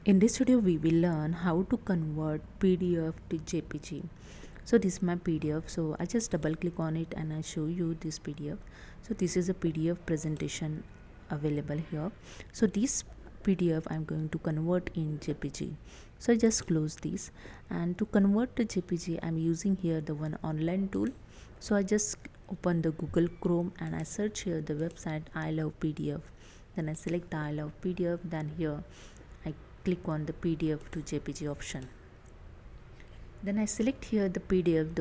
In this video, we will learn how to convert PDF to JPG. So this is my PDF. So I just double click on it and I show you this PDF. So this is a PDF presentation available here. So this PDF I'm going to convert in JPG. So I just close this, and to convert to JPG I'm using here the one online tool. So I just open the Google Chrome and I search here the website I love PDF. Then I select the I love PDF. Then here I click on the PDF to JPG option. Then I select here the PDF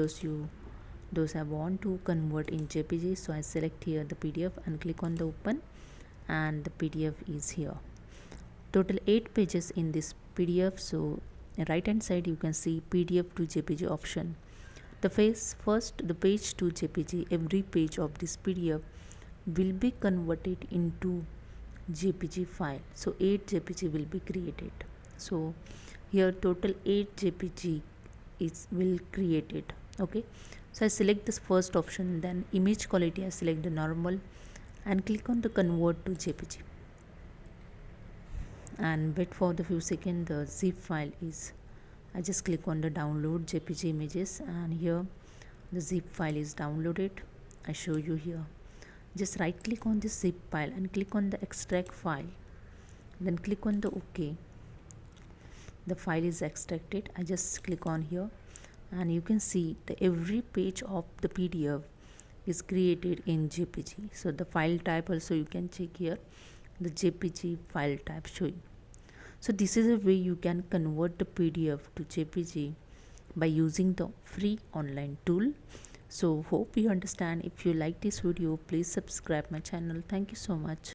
those I want to convert in JPG. So I select here the PDF and click on the open, and the PDF is here. Total 8 pages in this PDF. So right hand side you can see PDF to JPG option. The page to JPG, every page of this PDF will be converted into JPG file. So 8 JPG will be created. So here total 8 JPG is will created. Okay, so I select this first option, then image quality I select the normal and click on the convert to JPG and wait for the few seconds. The zip file is, I just click on the download JPG images, and here the zip file is downloaded. I show you here. Just right click on this zip file and click on the extract file, then click on the OK. The file is extracted. I just click on here and you can see the every page of the PDF is created in JPG. So the file type also you can check here, the JPG file type showing. So this is a way you can convert the PDF to JPG by using the free online tool. So hope you understand. If you like this video, please subscribe my channel. Thank you so much.